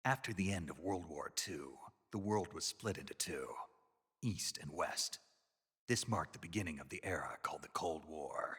After the end of World War II, the world was split into two, East and West. This marked the beginning of the era called the Cold War.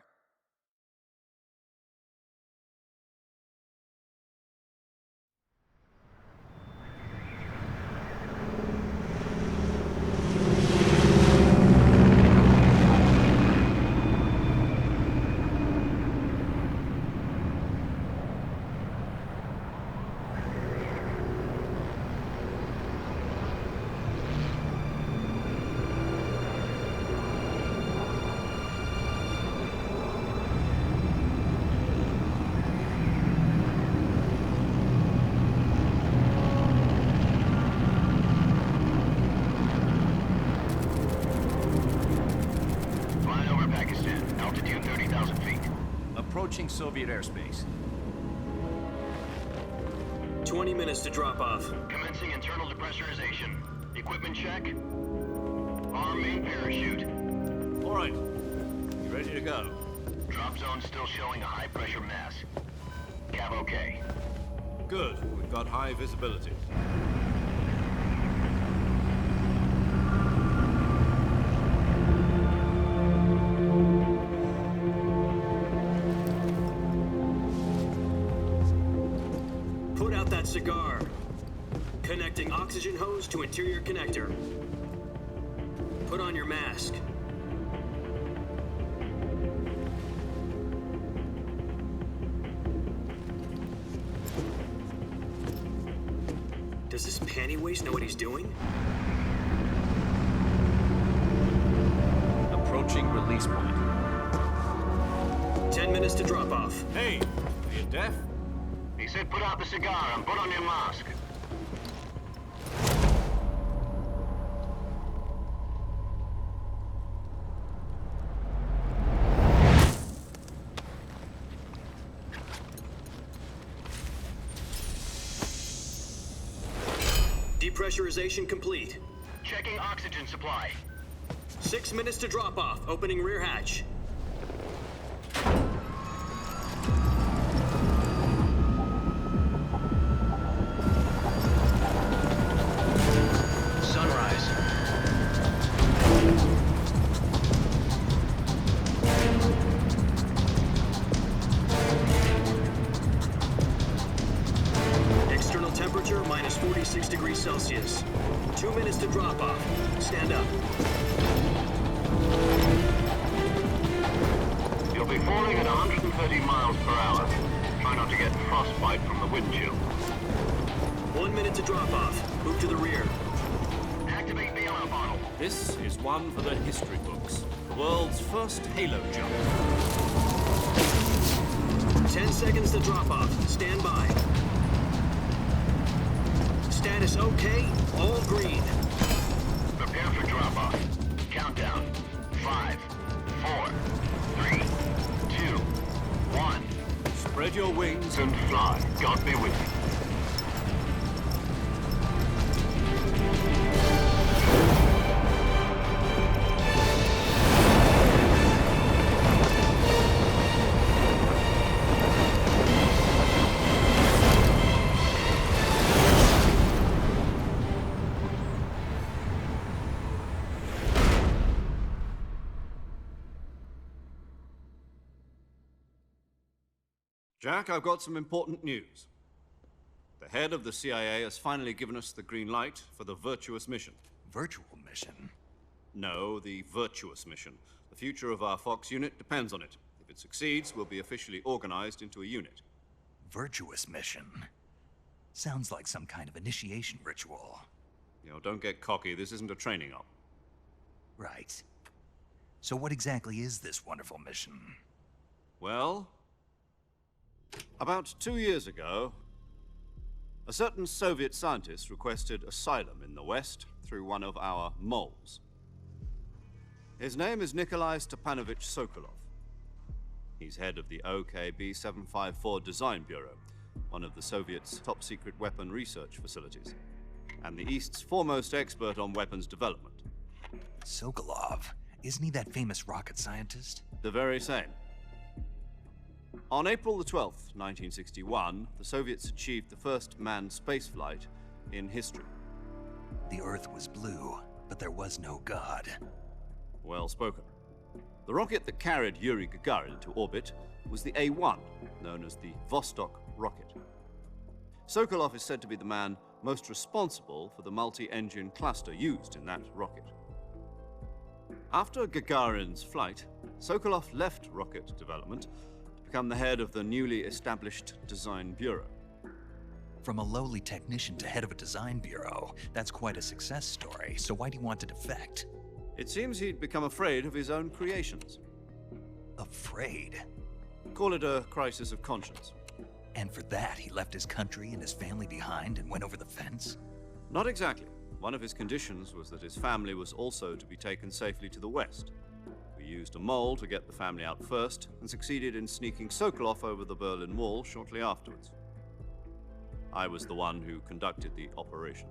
Approaching Soviet airspace. 20 minutes to drop off. Commencing internal depressurization. Equipment check. Arm main parachute. All right. You ready to go? Drop zone still showing a high pressure mass. Cav okay. Good. We've got high visibility. Put out that cigar. Connecting oxygen hose to interior connector. Put on your mask. Does this panty waste know what he's doing? Approaching release point. 10 minutes to drop off. Hey, are you deaf? He said put out the cigar and put on your mask. Depressurization complete. Checking oxygen supply. 6 minutes to drop off. Opening rear hatch. Sunrise. External temperature minus 46 degrees Celsius. 2 minutes to drop off. Stand up. You'll be falling at 130 miles per hour. Try not to get frostbite from the wind chill. 1 minute to drop off. Move to the rear. Activate bailout bottle. This is one for the history books. The world's first halo jump. 10 seconds to drop off. Stand by. Status okay. All green. Prepare for drop off. Countdown. 5, 4, 3, 2, 1. Spread your wings And fly. God be with you. Jack, I've got some important news. The head of the CIA has finally given us the green light for the virtuous mission. Virtual mission? No, the virtuous mission. The future of our Fox unit depends on it. If it succeeds, we'll be officially organized into a unit. Virtuous mission? Sounds like some kind of initiation ritual. You know, don't get cocky. This isn't a training op. Right. So what exactly is this wonderful mission? Well, about 2 years ago, a certain Soviet scientist requested asylum in the West through one of our moles. His name is Nikolai Stepanovich Sokolov. He's head of the OKB 754 Design Bureau, one of the Soviets' top-secret weapon research facilities, and the East's foremost expert on weapons development. Sokolov? Isn't he that famous rocket scientist? The very same. On April the 12th, 1961, the Soviets achieved the first manned spaceflight in history. The Earth was blue, but there was no God. Well spoken. The rocket that carried Yuri Gagarin into orbit was the A-1, known as the Vostok rocket. Sokolov is said to be the man most responsible for the multi-engine cluster used in that rocket. After Gagarin's flight, Sokolov left rocket development to become the head of the newly established Design Bureau. From a lowly technician to head of a design bureau, that's quite a success story, so why do you want to defect? It seems he'd become afraid of his own creations. Afraid? Call it a crisis of conscience. And for that, he left his country and his family behind and went over the fence? Not exactly. One of his conditions was that his family was also to be taken safely to the west. We used a mole to get the family out first and succeeded in sneaking Sokolov over the Berlin Wall shortly afterwards. I was the one who conducted the operation.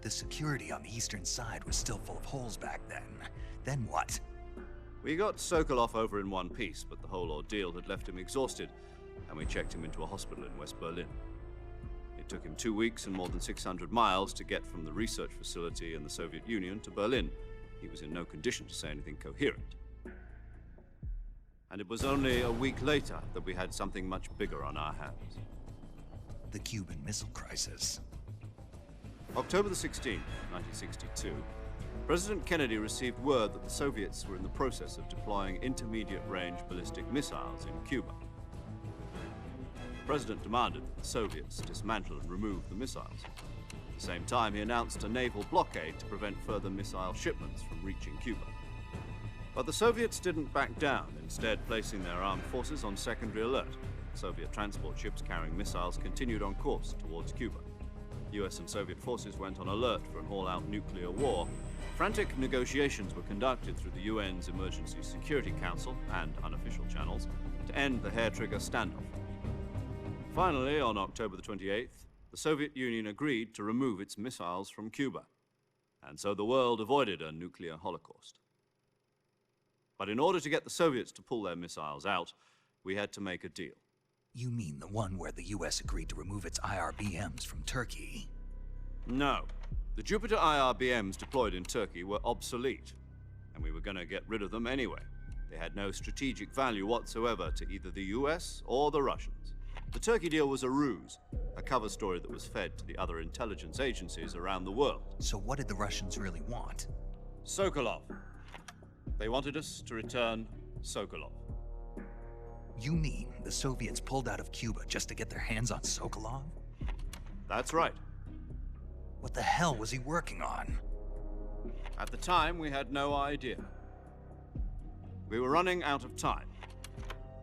The security on the eastern side was still full of holes back then. Then what? We got Sokolov over in one piece, but the whole ordeal had left him exhausted, and we checked him into a hospital in West Berlin. It took him 2 weeks and more than 600 miles to get from the research facility in the Soviet Union to Berlin. He was in no condition to say anything coherent. And it was only a week later that we had something much bigger on our hands. The Cuban Missile Crisis. October the 16th, 1962, President Kennedy received word that the Soviets were in the process of deploying intermediate-range ballistic missiles in Cuba. The President demanded that the Soviets dismantle and remove the missiles. At the same time, he announced a naval blockade to prevent further missile shipments from reaching Cuba. But the Soviets didn't back down, instead placing their armed forces on secondary alert. Soviet transport ships carrying missiles continued on course towards Cuba. US and Soviet forces went on alert for an all-out nuclear war. Frantic negotiations were conducted through the UN's Emergency Security Council and unofficial channels to end the hair-trigger standoff. Finally, on October the 28th, the Soviet Union agreed to remove its missiles from Cuba, and so the world avoided a nuclear holocaust. But in order to get the Soviets to pull their missiles out, we had to make a deal. You mean the one where the US agreed to remove its IRBMs from Turkey? No. The Jupiter IRBMs deployed in Turkey were obsolete, and we were going to get rid of them anyway. They had no strategic value whatsoever to either the US or the Russians. The Turkey deal was a ruse, a cover story that was fed to the other intelligence agencies around the world. So what did the Russians really want? Sokolov. They wanted us to return Sokolov. You mean the Soviets pulled out of Cuba just to get their hands on Sokolov? That's right. What the hell was he working on? At the time, we had no idea. We were running out of time.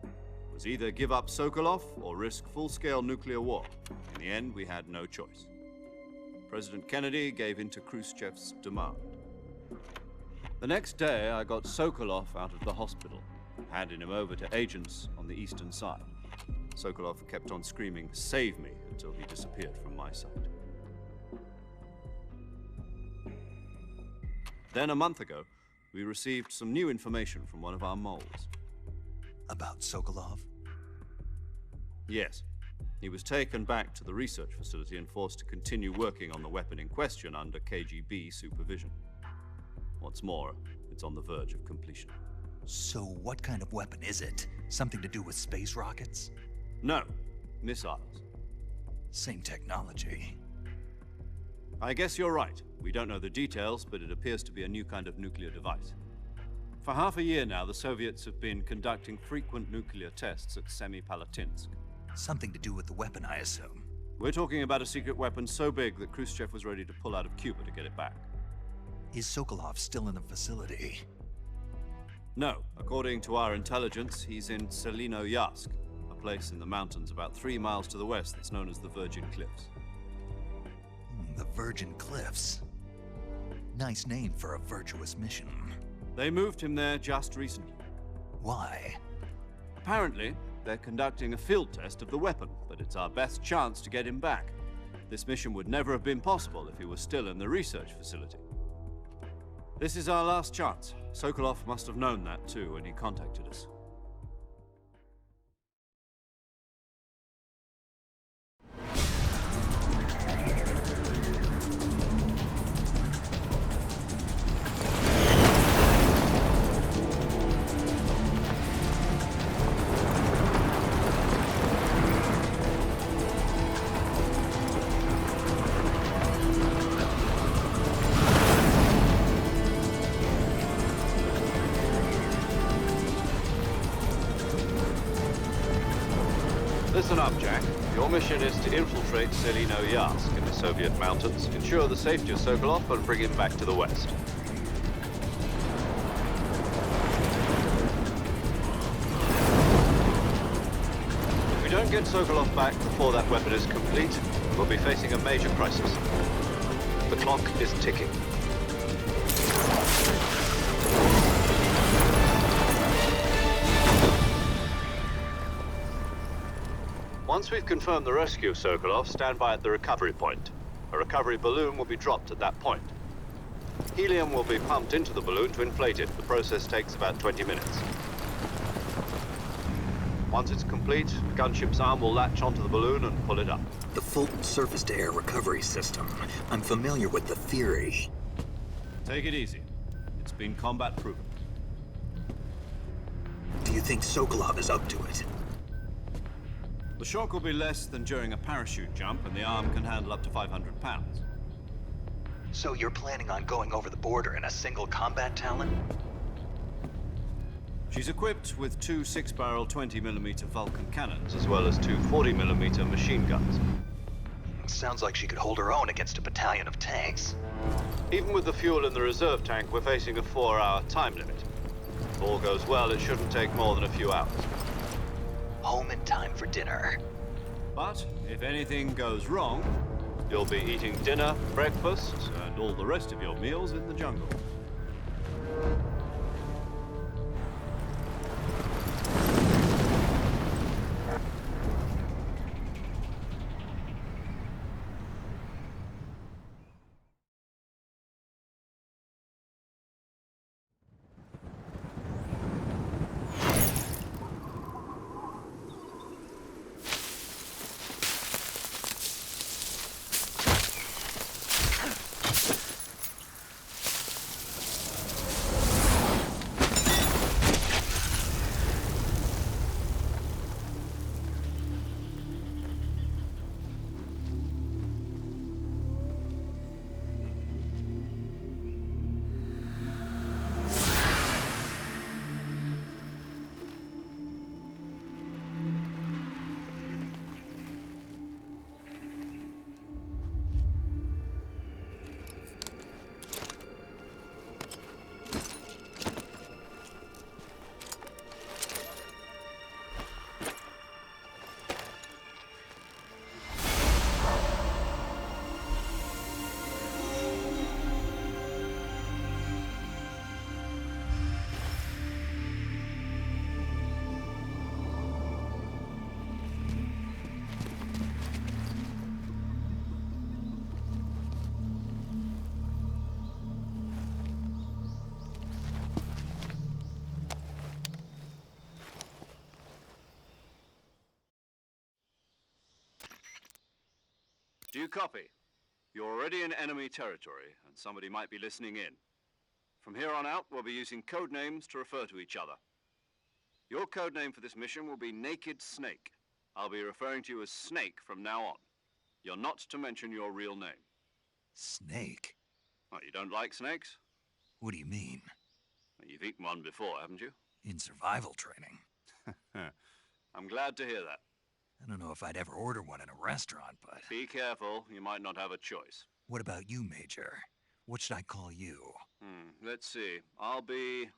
It was either give up Sokolov or risk full-scale nuclear war. In the end, we had no choice. President Kennedy gave in to Khrushchev's demand. The next day, I got Sokolov out of the hospital, handing him over to agents on the eastern side. Sokolov kept on screaming, "Save me," until he disappeared from my sight. Then a month ago, we received some new information from one of our moles. About Sokolov? Yes. He was taken back to the research facility and forced to continue working on the weapon in question under KGB supervision. What's more, it's on the verge of completion. So what kind of weapon is it? Something to do with space rockets? No, missiles. Same technology. I guess you're right. We don't know the details, but it appears to be a new kind of nuclear device. For half a year now, the Soviets have been conducting frequent nuclear tests at Semipalatinsk. Something to do with the weapon, I assume. We're talking about a secret weapon so big that Khrushchev was ready to pull out of Cuba to get it back. Is Sokolov still in the facility? No. According to our intelligence, he's in Selinoyarsk, a place in the mountains about 3 miles to the west that's known as the Virgin Cliffs. The Virgin Cliffs. Nice name for a virtuous mission. They moved him there just recently. Why? Apparently, they're conducting a field test of the weapon, but it's our best chance to get him back. This mission would never have been possible if he was still in the research facility. This is our last chance. Sokolov must have known that too when he contacted us. Listen up, Jack. Your mission is to infiltrate Selino-Yarsk in the Soviet mountains, ensure the safety of Sokolov, and bring him back to the west. If we don't get Sokolov back before that weapon is complete, we'll be facing a major crisis. The clock is ticking. Once we've confirmed the rescue of Sokolov, stand by at the recovery point. A recovery balloon will be dropped at that point. Helium will be pumped into the balloon to inflate it. The process takes about 20 minutes. Once it's complete, the gunship's arm will latch onto the balloon and pull it up. The Fulton surface-to-air recovery system. I'm familiar with the theory. Take it easy. It's been combat-proven. Do you think Sokolov is up to it? The shock will be less than during a parachute jump, and the arm can handle up to 500 pounds. So you're planning on going over the border in a single combat Talon? She's equipped with two 6-barrel 20mm Vulcan cannons, as well as two 40mm machine guns. Sounds like she could hold her own against a battalion of tanks. Even with the fuel in the reserve tank, we're facing a 4-hour time limit. If all goes well, it shouldn't take more than a few hours. Home in time for dinner. But if anything goes wrong, you'll be eating dinner, breakfast, and all the rest of your meals in the jungle. Do you copy? You're already in enemy territory, and somebody might be listening in. From here on out, we'll be using code names to refer to each other. Your code name for this mission will be Naked Snake. I'll be referring to you as Snake from now on. You're not to mention your real name. Snake? Well, you don't like snakes? What do you mean? Well, you've eaten one before, haven't you? In survival training? I'm glad to hear that. I don't know if I'd ever order one in a restaurant, but... Be careful, you might not have a choice. What about you, Major? What should I call you? Let's see. I'll be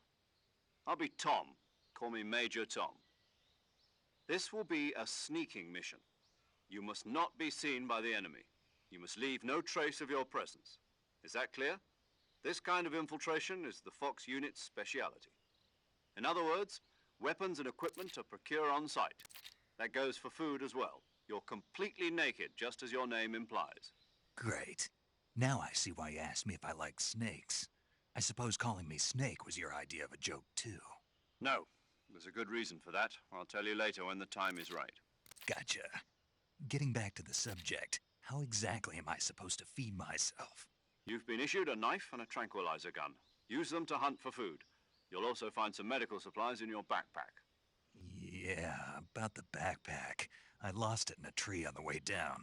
Tom. Call me Major Tom. This will be a sneaking mission. You must not be seen by the enemy. You must leave no trace of your presence. Is that clear? This kind of infiltration is the Fox unit's speciality. In other words, weapons and equipment are procured on site. That goes for food as well. You're completely naked, just as your name implies. Great. Now I see why you asked me if I like snakes. I suppose calling me Snake was your idea of a joke, too. No. There's a good reason for that. I'll tell you later when the time is right. Gotcha. Getting back to the subject, how exactly am I supposed to feed myself? You've been issued a knife and a tranquilizer gun. Use them to hunt for food. You'll also find some medical supplies in your backpack. Yeah, about the backpack. I lost it in a tree on the way down.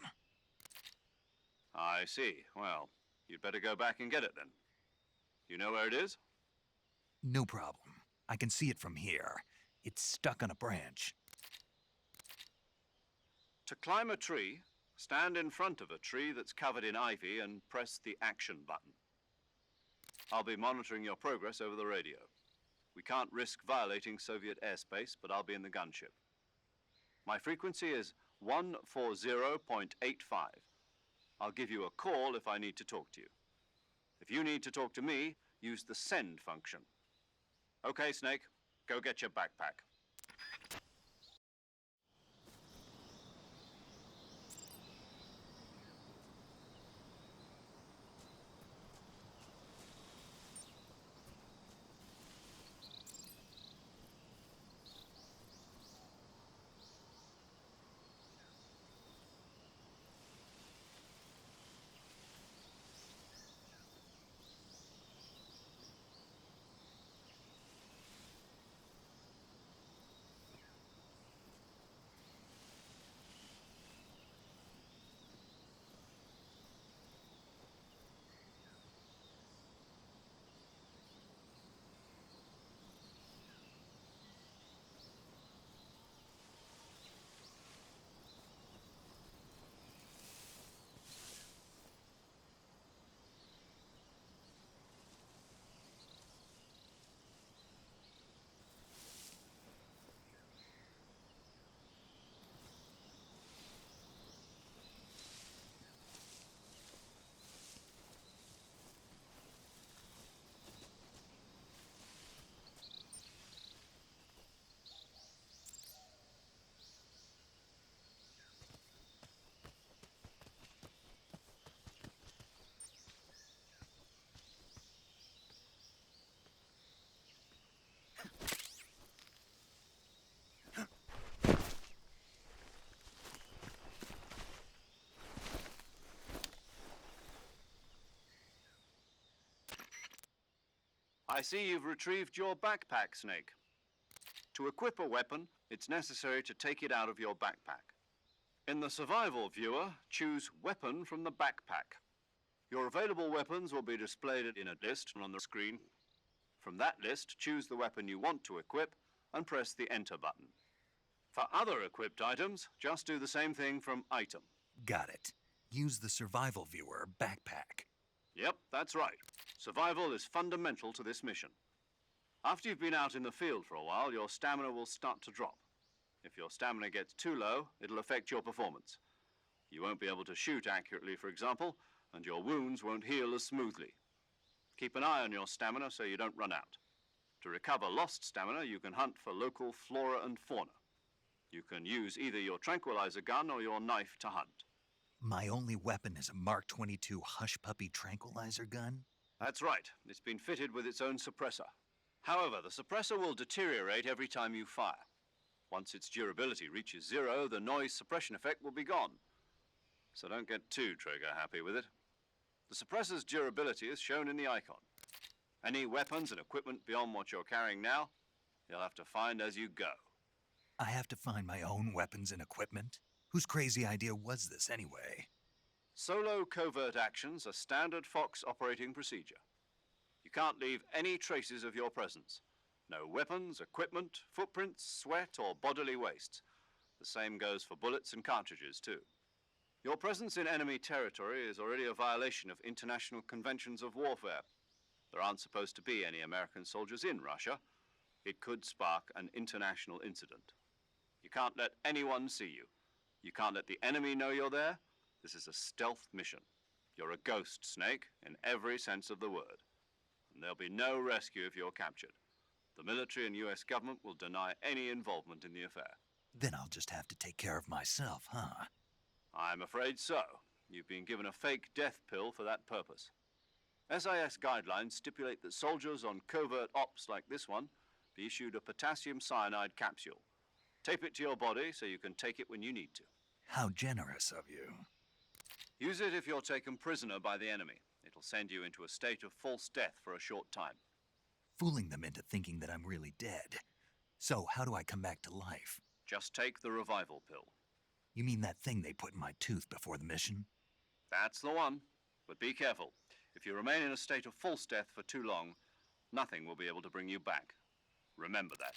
I see. Well, you'd better go back and get it then. You know where it is? No problem. I can see it from here. It's stuck on a branch. To climb a tree, stand in front of a tree that's covered in ivy and press the action button. I'll be monitoring your progress over the radio. We can't risk violating Soviet airspace, but I'll be in the gunship. My frequency is 140.85. I'll give you a call if I need to talk to you. If you need to talk to me, use the send function. Okay, Snake, go get your backpack. I see you've retrieved your backpack, Snake. To equip a weapon, it's necessary to take it out of your backpack. In the survival viewer, choose Weapon from the backpack. Your available weapons will be displayed in a list on the screen. From that list, choose the weapon you want to equip and press the Enter button. For other equipped items, just do the same thing from Item. Got it. Use the survival viewer backpack. Yep, that's right. Survival is fundamental to this mission. After you've been out in the field for a while, your stamina will start to drop. If your stamina gets too low, it'll affect your performance. You won't be able to shoot accurately, for example, and your wounds won't heal as smoothly. Keep an eye on your stamina so you don't run out. To recover lost stamina, you can hunt for local flora and fauna. You can use either your tranquilizer gun or your knife to hunt. My only weapon is a Mark 22 Hush Puppy tranquilizer gun? That's right. It's been fitted with its own suppressor. However, the suppressor will deteriorate every time you fire. Once its durability reaches 0, the noise suppression effect will be gone. So don't get too trigger happy with it. The suppressor's durability is shown in the icon. Any weapons and equipment beyond what you're carrying now, you'll have to find as you go. I have to find my own weapons and equipment? Whose crazy idea was this anyway? Solo covert actions are standard Fox operating procedure. You can't leave any traces of your presence. No weapons, equipment, footprints, sweat, or bodily waste. The same goes for bullets and cartridges, too. Your presence in enemy territory is already a violation of international conventions of warfare. There aren't supposed to be any American soldiers in Russia. It could spark an international incident. You can't let anyone see you. You can't let the enemy know you're there. This is a stealth mission. You're a ghost, Snake, in every sense of the word. And there'll be no rescue if you're captured. The military and US government will deny any involvement in the affair. Then I'll just have to take care of myself, huh? I'm afraid so. You've been given a fake death pill for that purpose. SIS guidelines stipulate that soldiers on covert ops like this one be issued a potassium cyanide capsule. Tape it to your body so you can take it when you need to. How generous of you. Use it if you're taken prisoner by the enemy. It'll send you into a state of false death for a short time. Fooling them into thinking that I'm really dead. So how do I come back to life? Just take the revival pill. You mean that thing they put in my tooth before the mission? That's the one. But be careful. If you remain in a state of false death for too long, nothing will be able to bring you back. Remember that.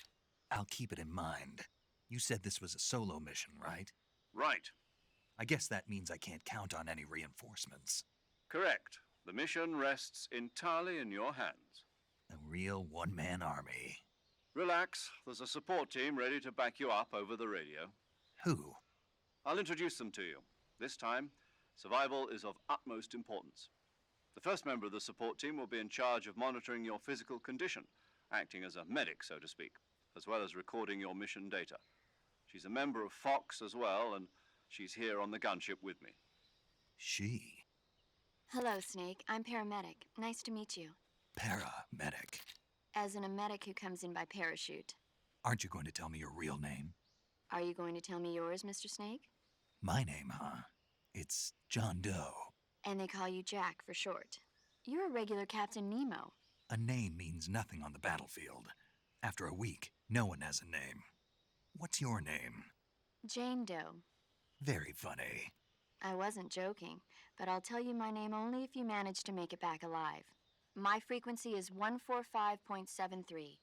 I'll keep it in mind. You said this was a solo mission, right? Right. I guess that means I can't count on any reinforcements. Correct. The mission rests entirely in your hands. A real one-man army. Relax. There's a support team ready to back you up over the radio. Who? I'll introduce them to you. This time, survival is of utmost importance. The first member of the support team will be in charge of monitoring your physical condition, acting as a medic, so to speak, as well as recording your mission data. She's a member of Fox as well, and she's here on the gunship with me. She. Hello, Snake. I'm paramedic. Nice to meet you. Paramedic. As in a medic who comes in by parachute. Aren't you going to tell me your real name? Are you going to tell me yours, Mr. Snake? My name, huh? It's John Doe. And they call you Jack for short. You're a regular Captain Nemo. A name means nothing on the battlefield. After a week, no one has a name. What's your name? Jane Doe. Very funny. I wasn't joking, but I'll tell you my name only if you manage to make it back alive. My frequency is 145.73.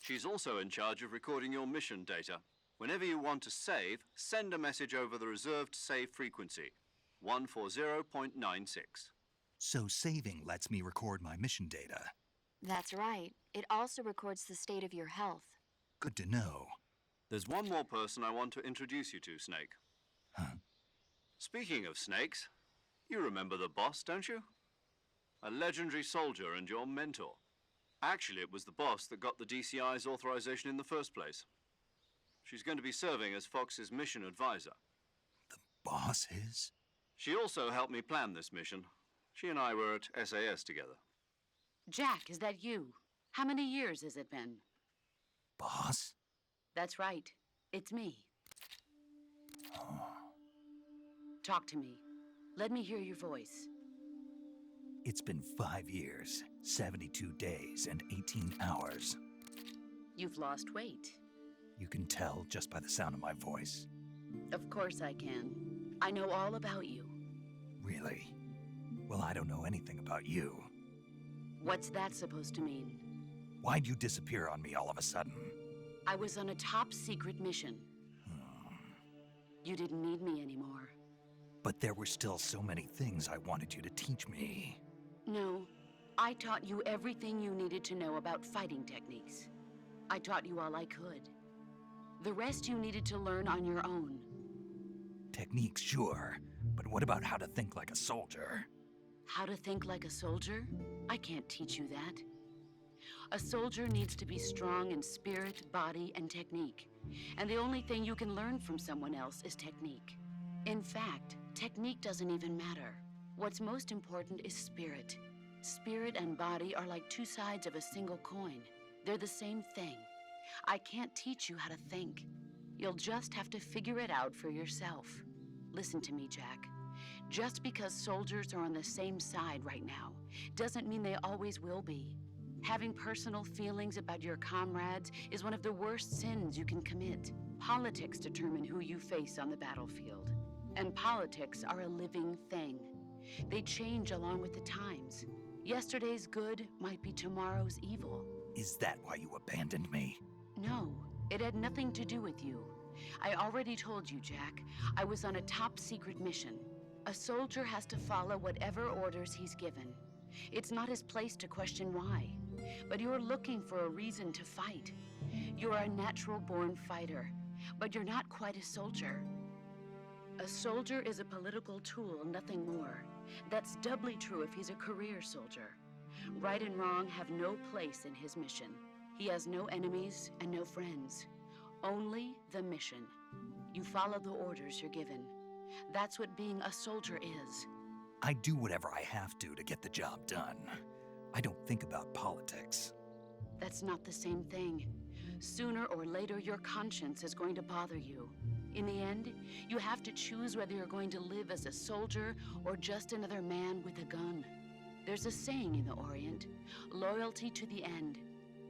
She's also in charge of recording your mission data. Whenever you want to save, send a message over the reserved save frequency, 140.96. So saving lets me record my mission data. That's right. It also records the state of your health. Good to know. There's one more person I want to introduce you to, Snake. Huh? Speaking of snakes, you remember the boss, don't you? A legendary soldier and your mentor. Actually, it was the boss that got the DCI's authorization in the first place. She's going to be serving as Fox's mission advisor. The boss is? She also helped me plan this mission. She and I were at SAS together. Jack, is that you? How many years has it been? Boss? That's right. It's me. Talk to me. Let me hear your voice. It's been 5 years, 72 days, and 18 hours. You've lost weight. You can tell just by the sound of my voice. Of course I can. I know all about you. Really? Well, I don't know anything about you. What's that supposed to mean? Why'd you disappear on me all of a sudden? I was on a top secret mission. You didn't need me anymore. But there were still so many things I wanted you to teach me. No, I taught you everything you needed to know about fighting techniques. I taught you all I could. The rest you needed to learn on your own. Techniques, sure. But what about how to think like a soldier? How to think like a soldier? I can't teach you that. A soldier needs to be strong in spirit, body, and technique. And the only thing you can learn from someone else is technique. In fact, technique doesn't even matter. What's most important is spirit. Spirit and body are like two sides of a single coin. They're the same thing. I can't teach you how to think. You'll just have to figure it out for yourself. Listen to me, Jack. Just because soldiers are on the same side right now doesn't mean they always will be. Having personal feelings about your comrades is one of the worst sins you can commit. Politics determine who you face on the battlefield. And politics are a living thing. They change along with the times. Yesterday's good might be tomorrow's evil. Is that why you abandoned me? No, it had nothing to do with you. I already told you, Jack. I was on a top secret mission. A soldier has to follow whatever orders he's given. It's not his place to question why. But you're looking for a reason to fight. You're a natural-born fighter, but you're not quite a soldier. A soldier is a political tool, nothing more. That's doubly true if he's a career soldier. Right and wrong have no place in his mission. He has no enemies and no friends. Only the mission. You follow the orders you're given. That's what being a soldier is. I do whatever I have to get the job done. I don't think about politics. That's not the same thing. Sooner or later, your conscience is going to bother you. In the end, you have to choose whether you're going to live as a soldier or just another man with a gun. There's a saying in the Orient, loyalty to the end.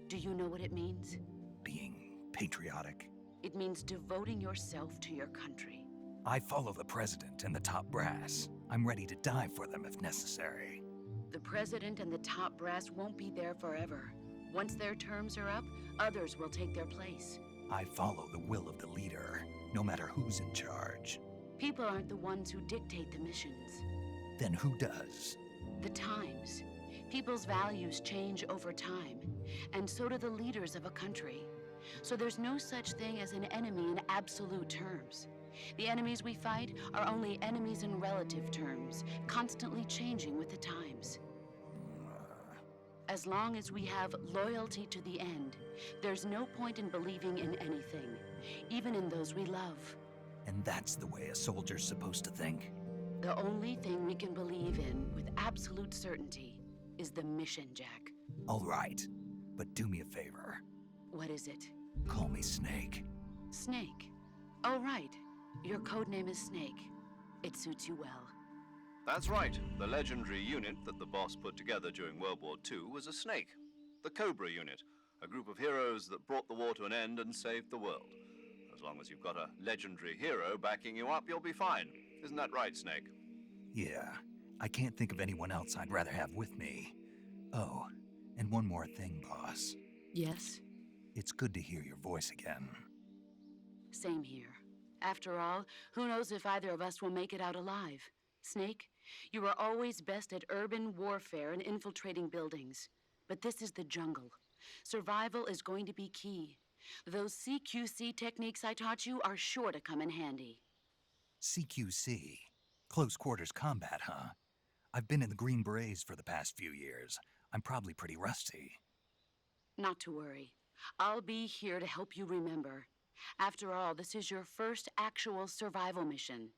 Do you know what it means? Being patriotic. It means devoting yourself to your country. I follow the president and the top brass. I'm ready to die for them if necessary. The president and the top brass won't be there forever. Once their terms are up, others will take their place. I follow the will of the leader, no matter who's in charge. People aren't the ones who dictate the missions. Then who does? The times. People's values change over time, and so do the leaders of a country. So there's no such thing as an enemy in absolute terms. The enemies we fight are only enemies in relative terms, constantly changing with the times. As long as we have loyalty to the end, there's no point in believing in anything, even in those we love. And that's the way a soldier's supposed to think? The only thing we can believe in with absolute certainty is the mission, Jack. All right, but do me a favor. What is it? Call me Snake. Snake. Oh, right. Your code name is Snake. It suits you well. That's right. The legendary unit that the boss put together during World War II was a snake. The Cobra unit, a group of heroes that brought the war to an end and saved the world. As long as you've got a legendary hero backing you up, you'll be fine. Isn't that right, Snake? Yeah, I can't think of anyone else I'd rather have with me. Oh, and one more thing, boss. Yes? It's good to hear your voice again. Same here. After all, who knows if either of us will make it out alive? Snake, you are always best at urban warfare and infiltrating buildings. But this is the jungle. Survival is going to be key. Those CQC techniques I taught you are sure to come in handy. CQC? Close quarters combat, huh? I've been in the Green Berets for the past few years. I'm probably pretty rusty. Not to worry. I'll be here to help you remember. After all, this is your first actual survival mission.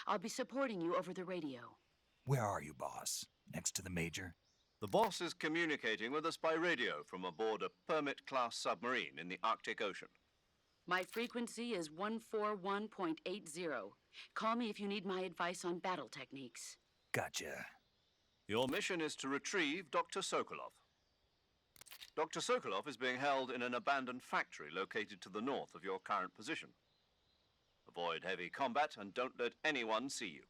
I'll be supporting you over the radio. Where are you, boss? Next to the Major? The boss is communicating with us by radio from aboard a Permit-class submarine in the Arctic Ocean. My frequency is 141.80. Call me if you need my advice on battle techniques. Gotcha. Your mission is to retrieve Dr. Sokolov. Dr. Sokolov is being held in an abandoned factory located to the north of your current position. Avoid heavy combat and don't let anyone see you.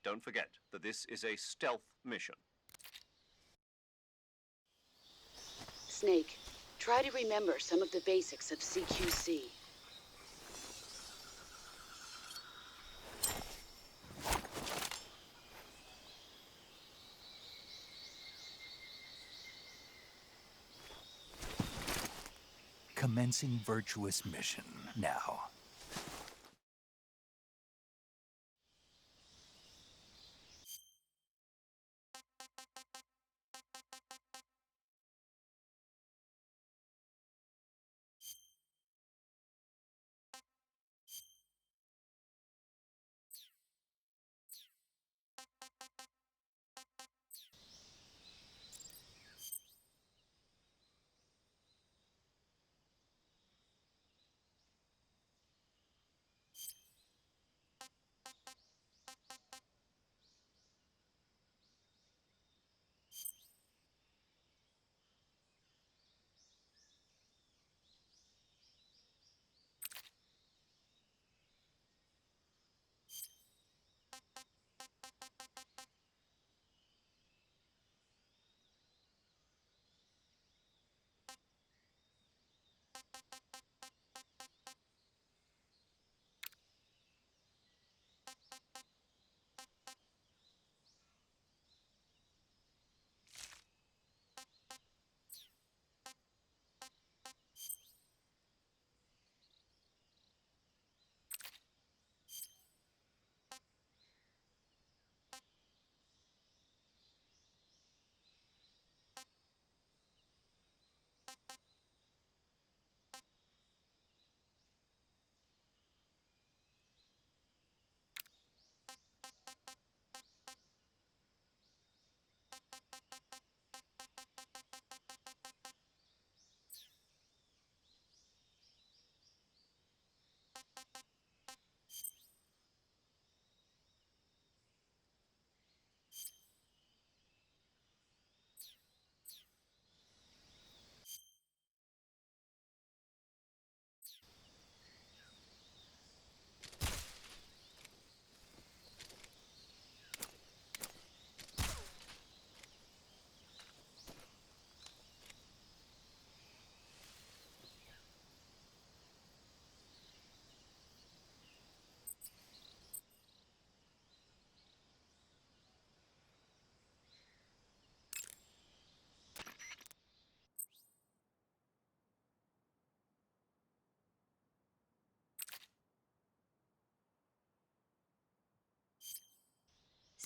Don't forget that this is a stealth mission. Snake, try to remember some of the basics of CQC. Commencing virtuous mission now.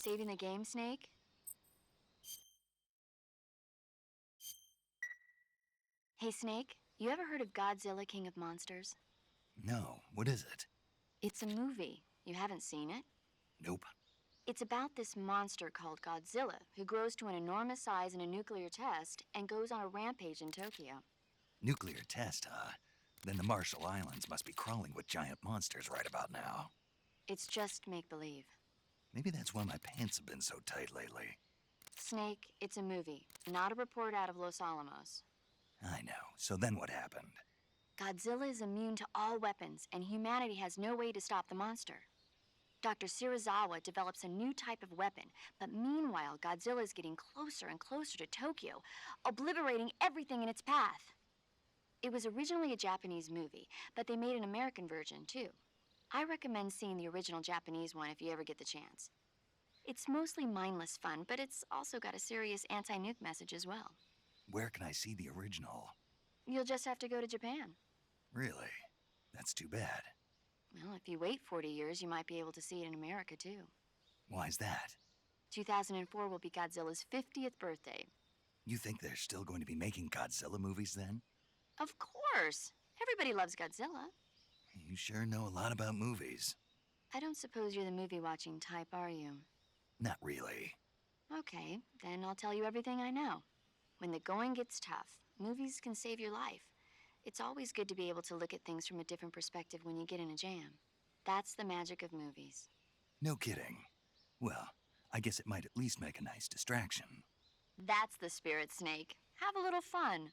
Saving the game, Snake? Hey, Snake, you ever heard of Godzilla, King of Monsters? No, what is it? It's a movie. You haven't seen it? Nope. It's about this monster called Godzilla, who grows to an enormous size in a nuclear test and goes on a rampage in Tokyo. Nuclear test, huh? Then the Marshall Islands must be crawling with giant monsters right about now. It's just make-believe. Maybe that's why my pants have been so tight lately. Snake, it's a movie, not a report out of Los Alamos. I know. So then what happened? Godzilla is immune to all weapons, and humanity has no way to stop the monster. Dr. Shirazawa develops a new type of weapon, but meanwhile, Godzilla is getting closer and closer to Tokyo, obliterating everything in its path. It was originally a Japanese movie, but they made an American version, too. I recommend seeing the original Japanese one if you ever get the chance. It's mostly mindless fun, but it's also got a serious anti-nuke message as well. Where can I see the original? You'll just have to go to Japan. Really? That's too bad. Well, if you wait 40 years, you might be able to see it in America, too. Why's that? 2004 will be Godzilla's 50th birthday. You think they're still going to be making Godzilla movies then? Of course! Everybody loves Godzilla. You sure know a lot about movies. I don't suppose you're the movie-watching type, are you? Not really. Okay, then I'll tell you everything I know. When the going gets tough, movies can save your life. It's always good to be able to look at things from a different perspective when you get in a jam. That's the magic of movies. No kidding. Well, I guess it might at least make a nice distraction. That's the spirit, Snake. Have a little fun.